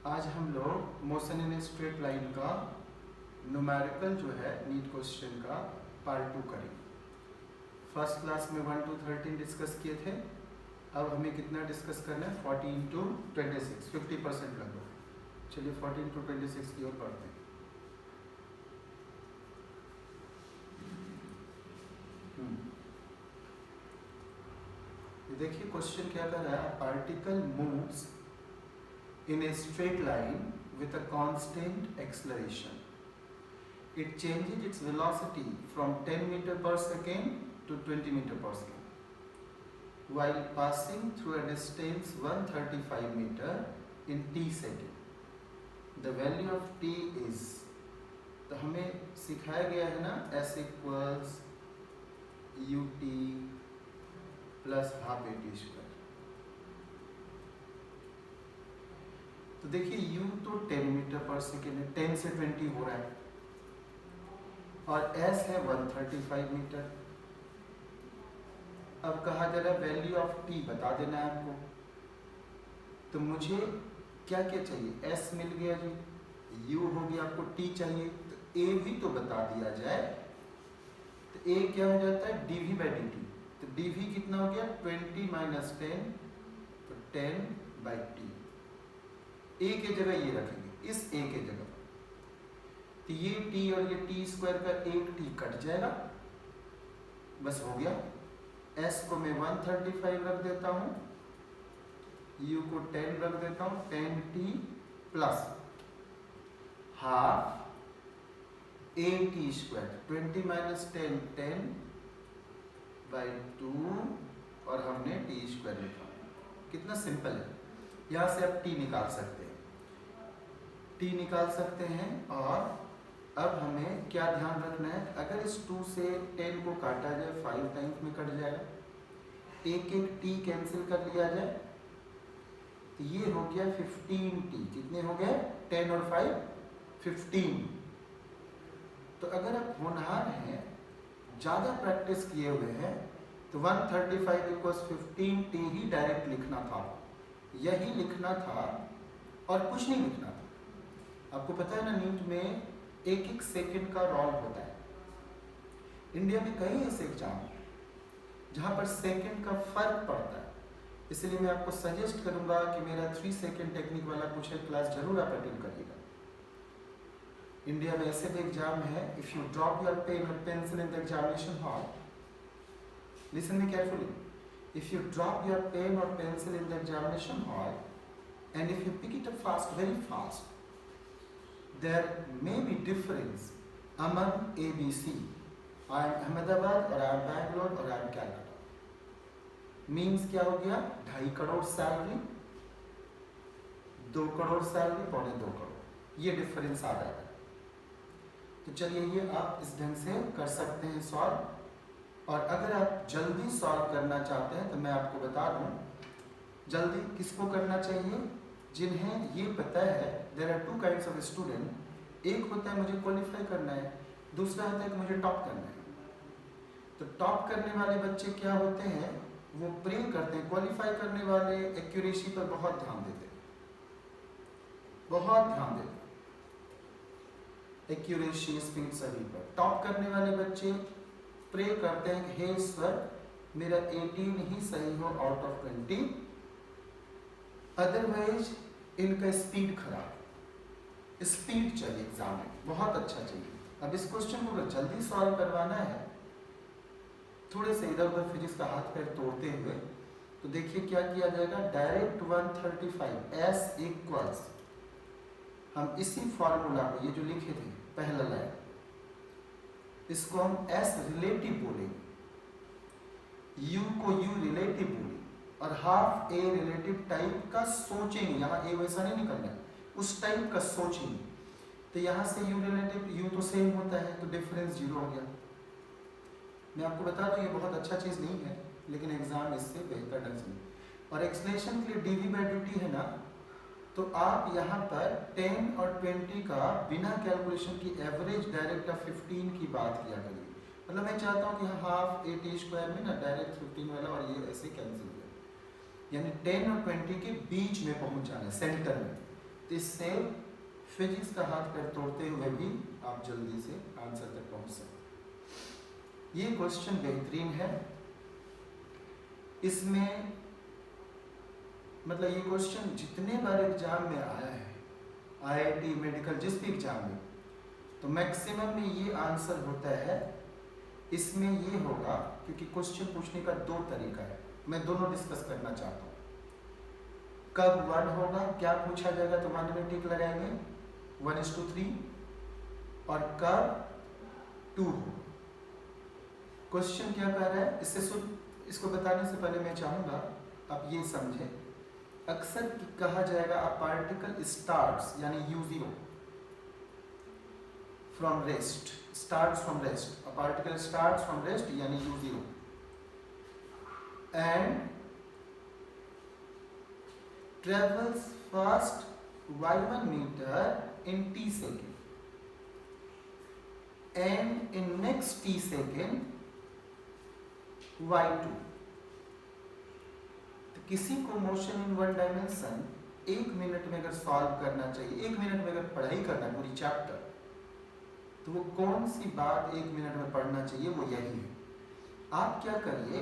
आज हम लोग मोशन इन स्ट्रेट लाइन का न्यूमेरिकल जो है नीट क्वेश्चन का पार्ट 2 करेंगे। फर्स्ट क्लास में 1 to 13 डिस्कस किए थे। अब हमें कितना डिस्कस करना है? 14 to 26, 50% लगभग। चलिए 14 to 26 की ओर बढ़ते हैं। ये देखिए क्वेश्चन क्या कर रहा है। Particle moves in a straight line with a constant acceleration. It changes its velocity from 10 meter per second to 20 meter per second while passing through a distance 135 meter in t second. The value of t is, तो हमें सिखाया गया है ना, s equals ut plus half at square। तो देखिए u तो 10 metre पर सेकेंड है, 10 से 20 हो रहा है, और s है 135 मीटर। अब कहा जा रहा है वैल्यू ऑफ t बता देना है आपको। तो मुझे क्या क्या चाहिए? s मिल गया जी, u हो गया, आपको t चाहिए तो a भी तो बता दिया जाए। तो a क्या हो जाता है? dv by dt। तो dv कितना हो गया? 20 minus 10, तो 10 by t। a के जगह ये रखेंगे, इस a के जगह, तो ये t और ये t स्क्वायर का एक t कट जाएगा, बस हो गया। s को मैं 135 रख देता हूँ, u को 10 रख देता हूँ, 10t plus half at square, 20 minus 10, 10 by 2, और हमने t स्क्वायर लिखा। कितना सिंपल है। यहाँ से आप t निकाल सकते हैं, t निकाल सकते हैं। और अब हमें क्या ध्यान रखना है? अगर इस 2 से 10 को काटा जाए 5 टाइम्स में कट जाएगा, एक एक t कैंसिल कर लिया जाए, तो ये हो गया 15t। कितने हो गए? 10 और 5 15। तो अगर आप होनहार हैं, ज़्यादा प्रैक्टिस किए हुए हैं, तो 135 इक्वल्स 15t ही डायरेक्ट लिखना था, यही लिखना था और कुछ नहीं लिखना था। आपको पता है ना, नीट में एक एक सेकंड का रोल होता है। इंडिया में कई ऐसे एग्जाम हैं जहाँ पर सेकंड का फर्क पड़ता है। इसलिए मैं आपको सजेस्ट करूंगा कि मेरा 3 सेकंड टेक्निक वाला कुछ है क्लास जरूर आप अटेंड करिएगा। इंडिया में ऐसे भी एग्जाम है, if you drop your pen और pencil in the examination hall, listen me carefully, if you drop your pen or pencil in the examination hall and if you pick it up fast, very fast, there may be difference among ABC. I am Ahmedabad or I am Bangalore or I am Calcutta. Means क्या हो गया? 2.5 crore salary, 2 crore salary, 2.25 crore, ये difference आ जाएगा। तो चलिए ये आप इस ढंग से कर सकते हैं सॉल्व। और अगर आप जल्दी सॉल्व करना चाहते हैं तो मैं आपको बता दूं, जल्दी किसको करना चाहिए? जिन्हें ये पता है, there are 2 kinds of student. एक होता है मुझे क्वालिफाई करना है, दूसरा होता है कि मुझे टॉप करना है। तो टॉप करने वाले बच्चे क्या होते हैं? वो प्रे करते हैं। क्वालिफाई करने वाले एक्यूरेसी पर बहुत ध्यान देते हैं, बहुत ध्यान देते हैं, एक्यूरेसी, स्पीड सभी पर। टॉप करने वाले बच्चे प्रे करते हैं कि हे ईश्वर, मेरा 18 ही सही हो आउट ऑफ 20, अदरवाइज इनका स्पीड खराब। स्पीड चाहिए एग्जाम में, बहुत अच्छा चाहिए। अब इस क्वेश्चन को अगर जल्दी सॉल्व करवाना है, थोड़े से इधर उधर फिजिक्स का हाथ पैर तोड़ते हुए, तो देखिए क्या किया जाएगा। डायरेक्ट 135 s इक्वल्स, हम इसी फॉर्मूला को, ये जो लिखे थे पहला लाइन, इसको हम s रिलेटिव बोलेंगे, u को u रिलेटिव बोलेंगे, और हाफ a रिलेटिव टाइप का सोचेंगे। यहाँ a वैसा नहीं निकलना है, उस टाइप का सोचेंगे। तो यहाँ से u रिलेटिव, u तो सेम होता है, तो डिफरेंस 0 हो गया। मैं आपको बता दूं ये बहुत अच्छा चीज़ नहीं है, लेकिन एग्जाम इससे बेहतर ढंग से। और एक्सप्लेनेशन के लिए dv by dt है ना, तो आप यहाँ पर 10 और 20 का बिना कैलकुलेशन की एवरेज डायरेक्ट 15 की बात किया करिए। मतलब मैं चाहता हूँ कि हाफ at स्क्वायर में ना डायरेक्ट 15 वाला और ये ऐसे कैंसिल हो जाए, यानी 10 और 20 के बीच में पहुँच जाना है, सेंटर में। तो इससे फिजिक्स का हाथ पैर तोड़ते हुए भी आप जल्दी से आंसर तक पहुंच सकते। ये क्वेश्चन बेहतरीन है। इसमें मतलब ये क्वेश्चन जितने बार एग्जाम में आया है, आईआईटी, मेडिकल, जिस भी एग्जाम में, तो मैक्सिमम में ये आंसर होता है। इसमें ये होगा क्योंकि क्वेश्चन पूछने का दो तरीका है, मैं दोनों डिस्कस करना चाहता हूँ। कब 1 होगा, क्या पूछा जाएगा तो 1 में टिक लगाएंगे 1:3, और कब 2 हो। क्वेश्चन क्या कह रहा है, इसको बताने से पहले मैं चाहूँगा आप ये समझें। अक्सर कहा जाएगा अ पार्टिकल स्टार्ट्स यानी U0 from rest, starts from rest, a particle starts from rest यानी U0 and travels fast y1 meter in t second and in next t second y2। तो किसी को motion in one dimension 1 minute में अगर solve करना चाहिए, 1 minute में अगर पढ़ाई करना है पूरी चैप्टर, तो वो कौन सी बात 1 मिनट में पढ़ना चाहिए, वो यही है। आप क्या करिए,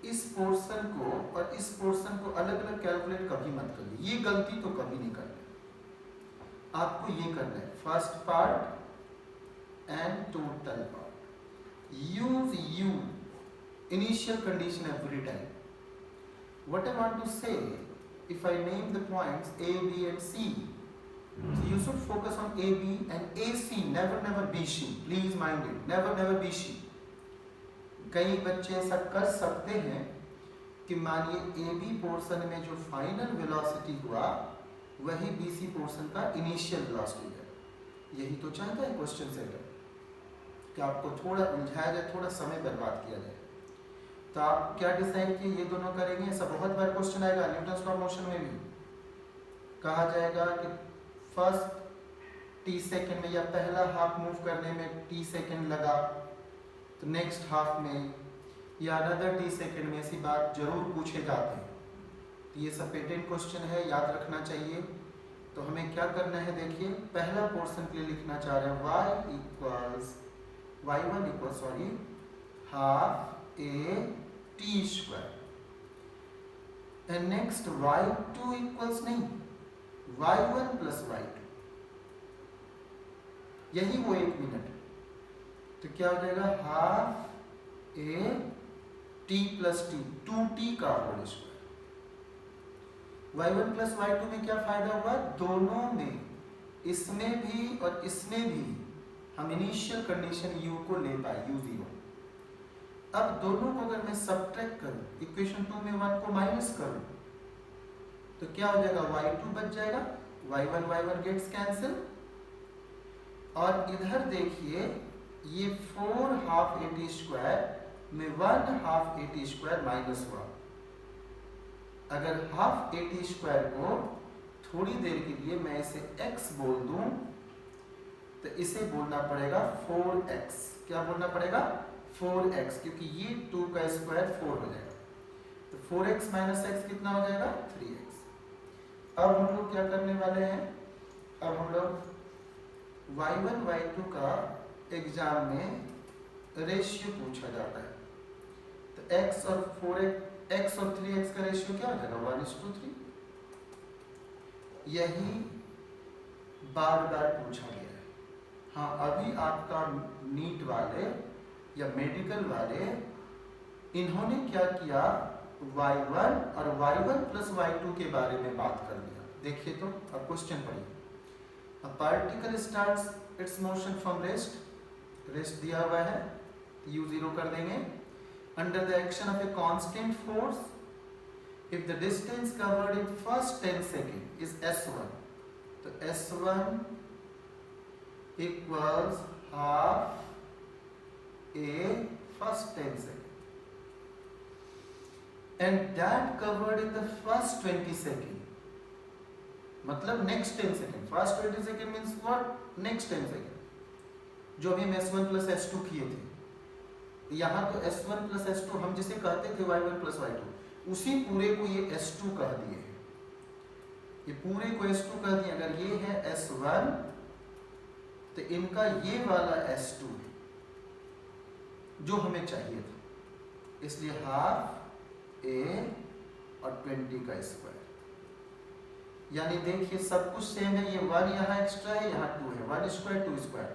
इस पोर्शन को और इस पोर्शन को अलग अलग कैलकुलेट कभी मत करिए, ये गलती तो कभी नहीं करना। आपको ये करना है first part and total part, use you initial condition every time. What I want to say, if I name the points A, B and C, so you should focus on A, B and AC, never B, C, please mind it, never B, C। कई बच्चे ऐसा कर सकते हैं कि मानिए A B portion में जो फाइनल वेलोसिटी हुआ वही बीसी पोर्शन का इनिशियल वेलोसिटी है। यही तो चाहता है क्वेश्चन सेटर कि आपको थोड़ा उलझाया जाए, थोड़ा समय बर्बाद किया जाए। तो आप क्या डिसाइड किए, ये दोनों करेंगे। ऐसा बहुत बार क्वेश्चन आएगा, न्यूटन्स लॉ ऑफ मोशन में भी कहा जाएगा कि फर्स्ट टी सेकेंड में या पहला हाफ मूव करने में टी सेकेंड लगा, तो नेक्स्ट हाफ में या अनदर टी सेकेंड में ऐसी बात जरूर पूछे जाते हैं। तो ये सब पेटेंट क्वेश्चन है, याद रखना चाहिए। तो हमें क्या करना है, देखिए पहला पोर्शन के लिए लिखना चाह रहे हैं y1 equals half A T square, and next y2 equals नहीं y1 प्लस y2, यही वो 1 मिनट। तो क्या हो जाएगा, half A T plus T, 2t का whole square. y1 plus y2 में क्या फायदा हुआ, दोनों में, इसमें भी और इसमें भी हम इनिशियल कंडीशन u को ले पाए, u0। अब दोनों को अगर मैं सब्ट्रैक्ट करूं, इक्वेशन 2 में 1 को माइनस करूं, तो क्या हो जाएगा, y2 बच जाएगा, y1 गेट्स कैंसिल। और इधर देखिए ये 4 हाफ ए टी स्क्वायर में 1 half A T square minus हुआ। अगर हाफ ए टी स्क्वायर को थोड़ी देर के लिए मैं इसे x बोल दूं, तो इसे बोलना पड़ेगा 4x। क्या बोलना पड़ेगा, 4x, क्योंकि ये 2 का स्क्वायर 4 हो जाएगा। तो 4x माइनस x कितना हो जाएगा, 3x। अब हम लोग क्या करने वाले हैं, अब हम लोग y1 y2 का एग्जाम में रेशियो पूछा जाता है। तो x और 3x का रेशियो क्या हो जाएगा, 1:3। यही बार बार पूछा गया है। हाँ, अभी आपका नीट वाले या मेडिकल वाले, इन्होंने क्या किया, y1 और y1 प्लस y2 के बारे में बात कर दिया। देखिए तो अब क्वेश्चन पढ़िए। A particle starts its motion from rest, rest दिया हुआ है, u0 कर देंगे, under the action of a constant force if the distance covered in first 10 seconds is s1, तो s1 equals half a first 10 seconds, and that covered in the first 20 seconds, मतलब next 10 second, first 20 second means what, next 10 second, जो अभी हम s1 plus s2 किए थे। यहाँ तो s1 plus s2 हम जिसे कहते थे y1 प्लस y2, उसी पूरे को ये s2 कह दिए हैं। ये पूरे को S2 कर दिए। अगर ये है S1 तो इनका ये वाला S2 है जो हमें चाहिए था, इसलिए हाफ A और 20 का स्क्वायर। यानी देखिए सब कुछ सेम है, ये 1 यहाँ एक्स्ट्रा है, यहाँ 2 है, 1 स्क्वायर 2 स्क्वायर,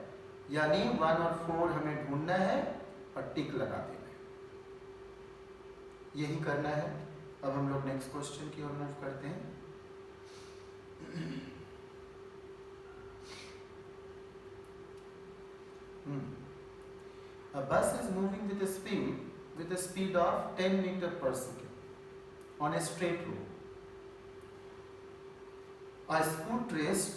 यानी 1 और 4 हमें ढूंढना है और टिक लगा देना है। यही करना है। अब हम लोग नेक्स्ट क्वेश्चन की ओर मूव करते हैं। A bus is moving with a speed of 10 meter per second on a straight road. A scooterist